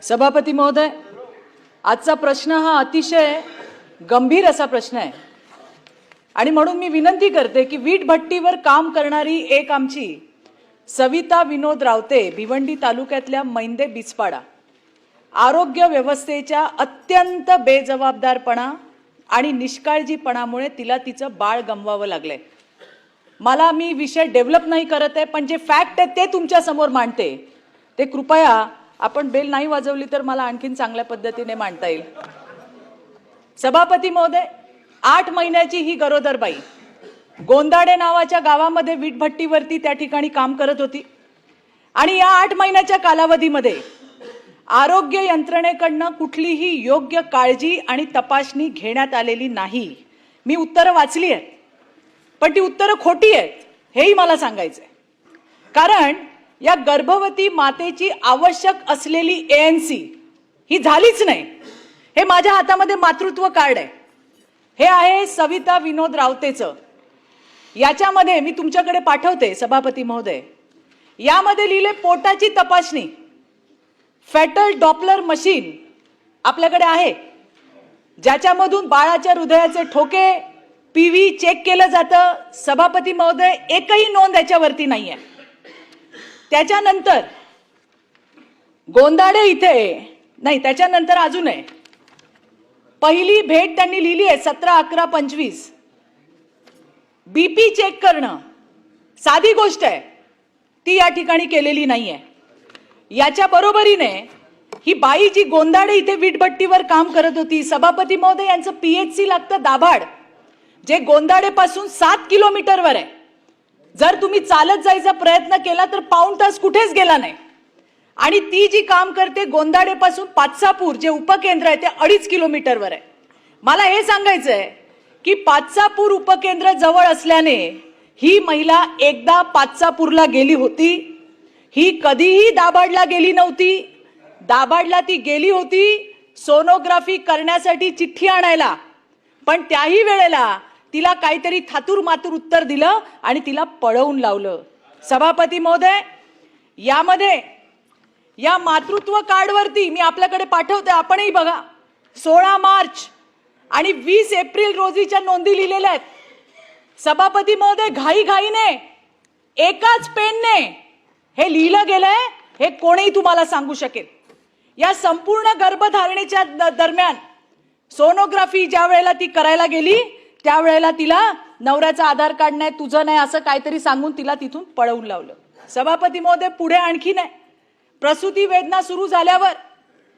सभापती महोदय, आजचा प्रश्न हा अतिशय गंभीर असा प्रश्न आहे आणि म्हणून मी विनंती करते की वीट भट्टीवर काम करणारी एक आमची सविता विनोद रावते, भिवंडी तालुक्यातल्या मैंदे बिचपाडा, आरोग्य व्यवस्थेच्या अत्यंत बेजबाबदारपणा आणि निष्काळजीपणामुळे तिला तिचं बाळ गमवावं लागलंय। मी विषय डेव्हलप नाही करत आहे, पण जे फॅक्ट आहे ते तुमच्या समोर मांडते। ते कृपया आपण बेल नाही वाजवली तर मला आणखीन चांगल्या पद्धतीने मांडता येईल। सभापती महोदय, 8 महिन्याची ही गरोदर बाई गोंदाडे नावाच्या गावामध्ये वीटभट्टीवरती त्या ठिकाणी काम करत होती आणि या 8 महिन्याच्या कालावधीमध्ये आरोग्य यंत्रणेकडनं कुठलीही योग्य काळजी आणि तपासणी घेण्यात आलेली नाही। मी उत्तरं वाचली आहेत, पण ती उत्तरं खोटी आहेत हेही मला सांगायचंय। कारण या गर्भवती मातेची आवश्यक असलेली ANC ही झालीच नाही। हे माझ्या हातामध्ये मातृत्व कार्ड आहे, हे आहे सविता विनोद रावतेचं। याच्यामध्ये मी तुमच्याकडे पाठवते सभापती महोदय, यामध्ये लिहिले पोटाची तपासणी, फेटल डॉपलर मशीन आपल्याकडे आहे, ज्याच्यामधून बाळाच्या हृदयाचे ठोके PV चेक केलं जातं। सभापती महोदय, एकही नोंद याच्यावरती नाहीये। त्याच्यानंतर गोंदाडे इथे नाही, त्याच्यानंतर अजून आहे, पहिली भेट त्यांनी लिहिली आहे 17/11/25। BP चेक करणं साधी गोष्ट आहे, ती या ठिकाणी केलेली नाहीये। याच्या बरोबरीने ही बाई जी गोंदाडे इथे वीटभट्टीवर काम करत होती, सभापती महोदय, यांचं PHC लागतं दाभाड, जे गोंदाडे पासून 7 किलोमीटरवर आहे। जर तुम्ही चालत जायचा प्रयत्न केला तर पाऊण तास कुठेच गेला नाही। आणि ती जी काम करते गोंदाडे पासून पाचसापूर जे उपकेंद्र आहे ते 2.5 किलोमीटरवर आहे। मला हे सांगायचंय की पाचसापूर उपकेंद्र जवळ असल्याने ही महिला एकदा पाचसापूरला गेली होती, ही कधीही दाभाडला गेली नव्हती। दाभाडला ती गेली होती सोनोग्राफी करण्यासाठी चिठ्ठी आणायला, पण त्याही वेळेला तिला काहीतरी थातूर मातूर उत्तर दिलं आणि तिला पळवून लावलं। सभापती महोदय, यामध्ये या मातृत्व कार्डवरती मी आपल्याकडे पाठवते, आपणही बघा, 16 मार्च आणि 20 एप्रिल रोजीच्या नोंदी लिहिलेल्या आहेत। सभापती महोदय, घाईघाईने एकाच पेनने हे लिहिलं गेलंय, हे कोणीही तुम्हाला सांगू शकेल। या संपूर्ण गर्भधारणेच्या दरम्यान सोनोग्राफी ज्या वेळेला ती करायला गेली त्यावेळेला तिला नवऱ्याचा आधार कार्ड नाही, तुझं नाही, असं काहीतरी सांगून तिला तिथून पळवून लावलं। सभापती महोदय, पुढे आणखी नाही, प्रसूती वेदना सुरू झाल्यावर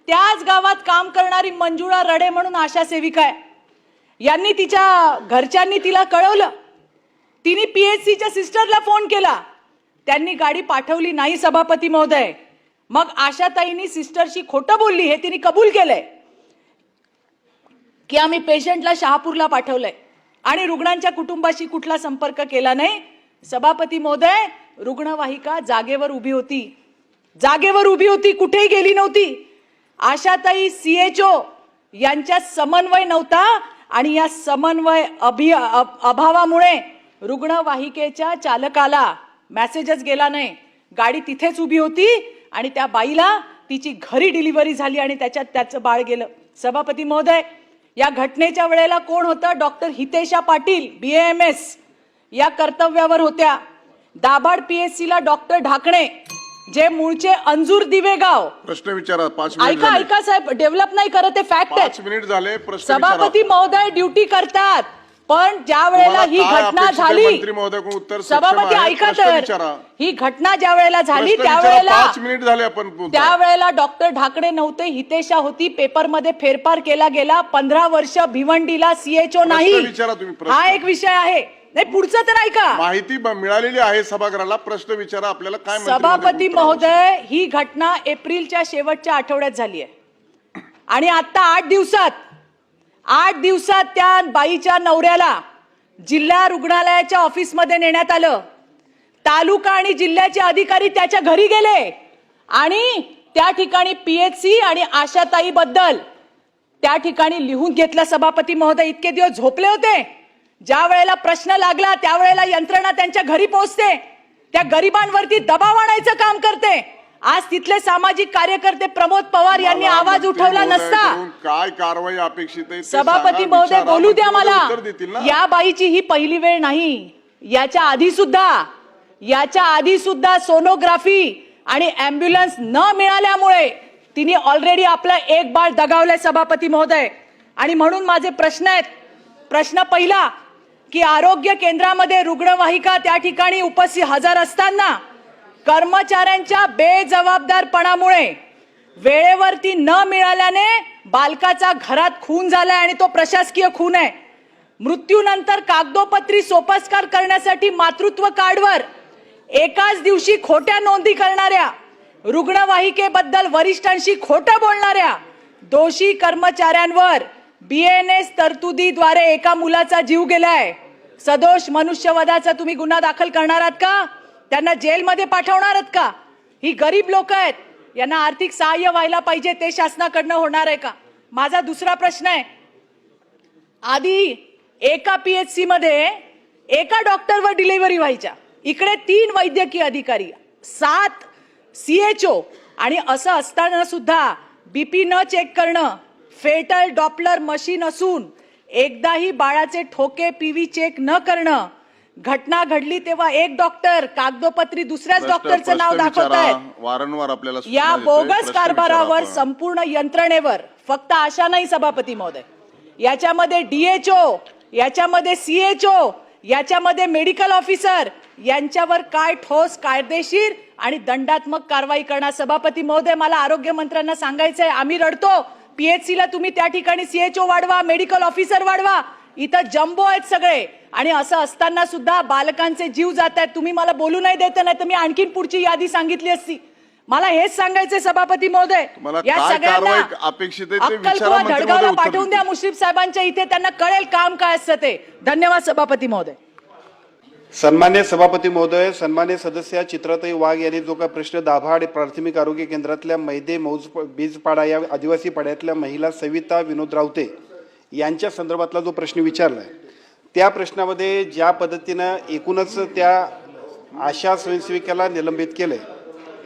त्याच गावात काम करणारी मंजुळा रडे म्हणून आशा सेविका आहे, यांनी तिच्या घरच्यांनी तिला कळवलं। तिने PHCच्या सिस्टरला फोन केला, त्यांनी गाडी पाठवली नाही। सभापती महोदय, मग आशाताईंनी सिस्टरशी खोटं बोलली, हे तिने कबूल केलंय की आम्ही पेशंटला शहापूरला पाठवलंय आणि रुग्णांच्या कुटुंबाशी कुठला संपर्क केला नाही। सभापती महोदय, रुग्णवाहिका जागेवर उभी होती, जागेवर उभी होती, कुठेही गेली नव्हती। आशाताई CHO यांच्या समन्वय नव्हता आणि या समन्वय अभावामुळे रुग्णवाहिकेच्या चालकाला मेसेजच गेला नाही, गाडी तिथेच उभी होती आणि त्या बाईला तिची घरी डिलिव्हरी झाली आणि त्याच्यात त्याचं बाळ गेलं। सभापती महोदय, या घटनेच्या वेळेला कोण होतं? डॉक्टर हितेशा पाटील BAMS या कर्तव्यावर होत्या। दाभाड PHCला डॉक्टर ढाकणे, जे मूळचे अंजूर दिवेगाव। प्रश्न विचारा, 5 मिनिट ऐका ऐका साहेब, डेव्हलप नाही करत, फॅक्ट आहे। 5 मिनिट झाले, प्रश्न सभापती महोदय ड्युटी करतात, पण ज्या वेळेला ही घटना झाली, मंत्री महोदय उत्तर सभापती ऐका तर, ही घटना ज्या वेळेला झाली त्यावेळेला 5 मिनिट झाले, आपण त्यावेळेला डॉक्टर ढाकणे नव्हते, हितेशा होती। पेपरमध्ये फेरफार केला गेला, 15 वर्ष भिवंडीला CHO नाही। हा एक विषय आहे। नाही, पुढचं तर ऐका, माहिती मिळालेली आहे सभागृहाला, प्रश्न विचारा, आपल्याला काय? सभापती महोदय, ही घटना एप्रिलच्या शेवटच्या आठवड्यात झाली आहे आणि आता 8 दिवसात त्या बाईच्या नवऱ्याला जिल्हा रुग्णालयाच्या ऑफिसमध्ये नेण्यात आलं। तालुका आणि जिल्ह्याचे अधिकारी त्याच्या घरी गेले आणि त्या ठिकाणी PHC आणि आशाताई बद्दल त्या ठिकाणी लिहून घेतलं। सभापती महोदय, इतके दिवस झोपले होते, ज्या वेळेला प्रश्न लागला त्यावेळेला यंत्रणा त्यांच्या घरी पोहोचते, त्या गरिबांवरती दबाव आणायचं काम करते आज तिथले सामाजिक कार्यकर्ते प्रमोद पवार यांनी मला आवाज मंत्री उठवला नसता. महोदयाकडून काय कारवाई अपेक्षित आहे ते सभापती सांगा, महोदय विचारा, बोलू द्या मंत्री मला. महोदय उत्तर देतील ना. या बाईची ही पहिली वेळ नाही. याच्या आधी सुद्धा सोनोग्राफी आणि अँब्युलन्स न मिळाल्यामुळे तिने ऑलरेडी आपलं एक बाळ दगावलंय सभापती महोदय. आणि म्हणून माझे प्रश्न आहेत. प्रश्न पहिला की आरोग्य केंद्रामध्ये रुग्णवाहिका त्या ठिकाणी उपस्थित हजर असताना कर्मचाऱ्यांच्या बेजबाबदारपणामुळे वेळेवरती न मिळाल्याने बालकाचा घरात खून झालाय आणि तो प्रशासकीय खून आहे. मृत्यूनंतर कागदोपत्री सोपस्कार करण्यासाठी मातृत्व कार्डवर एकाच दिवशी खोट्या नोंदी करणाऱ्या, रुग्णवाहिकेबद्दल वरिष्ठांशी खोटं बोलणाऱ्या दोषी कर्मचाऱ्यांवर BNS तरतुदीद्वारे एका मुलाचा जीव गेलाय. सदोष मनुष्यवधाचा तुम्ही गुन्हा दाखल करणार आहात का? त्यांना जेलमध्ये पाठवणार आहात का? ही गरीब लोक आहेत, यांना आर्थिक सहाय्य व्हायला पाहिजे, ते शासनाकडनं होणार आहे का? माझा दुसरा प्रश्न आहे. आधी एका PHC मध्ये एका डॉक्टरवर डिलिव्हरी व्हायच्या, इकडे 3 वैद्यकीय अधिकारी, 7 CHO, आणि असं असताना सुद्धा BP न चेक करणं, फेटल डॉपलर मशीन असून एकदाही बाळाचे ठोके PV चेक न करणं, घटना घडली तेव्हा एक डॉक्टर कागदोपत्री दुसऱ्याच डॉक्टरचं नाव दाखवतायत. वारंवार आपल्याला सूचना या देतोय. बोगस प्रश्न कारभारावर विचारा आपण. संपूर्ण यंत्रणेवर, फक्त आशा नाही सभापती महोदय, याच्यामध्ये DHO, याच्यामध्ये CHO, याच्यामध्ये मेडिकल ऑफिसर यांच्यावर काय ठोस कायदेशीर आणि दंडात्मक कारवाई करणार. सभापती महोदय, मला आरोग्य मंत्र्यांना सांगायचंय, आम्ही रडतो PHC ला तुम्ही त्या ठिकाणी CHO वाढवा, मेडिकल ऑफिसर वाढवा, इथं जम्बो आहेत सगळे, आणि असं असताना सुद्धा बालकांचे जीव जात आहेत. तुम्ही मला बोलू नाही देत, नाही तर मी आणखीन पुढची यादी सांगितली असती. मला हेच सांगायचंय सभापती महोदय, तुम्हाला या काय सगळ्यांना कारवाई अपेक्षित आहे ते विचारा, अक्कलकुवा मंत्री धडगावला महोदय उत्तर पाठवून द्या देतील. मुश्रीफ साहेबांच्या इथे, त्यांना कळेल काम काय असतं ते. धन्यवाद सभापती महोदय. सन्मान्य सभापती महोदय, सन्मान्य सदस्य चित्राताई वाघ यांनी जो का प्रश्न दाभाड प्राथमिक आरोग्य केंद्रातल्या मैदे बीजपाडा या आदिवासी पाड्यातल्या महिला सविता विनोद रावते यांच्या संदर्भातला जो प्रश्न विचारला आहे, त्या प्रश्नामध्ये ज्या पद्धतीनं एकूणच त्या आशा स्वयंसेविकेला निलंबित केलंय,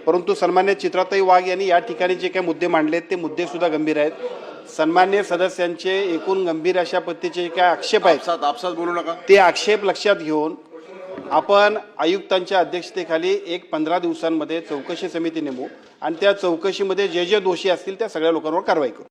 परंतु सन्मान्य चित्राताई वाघ यांनी या ठिकाणी जे काही मुद्दे मांडलेत ते मुद्दे सुद्धा गंभीर आहेत. सन्मान्य सदस्यांचे एकूण गंभीर अशा पद्धतीचे जे काही आक्षेप आहेत आपसात बोलू नका. ते आक्षेप लक्षात घेऊन आपण आयुक्तांच्या अध्यक्षतेखाली एक 15 दिवसांमध्ये चौकशी समिती नेमू आणि त्या चौकशीमध्ये जे जे दोषी असतील त्या सगळ्या लोकांवर कारवाई करू.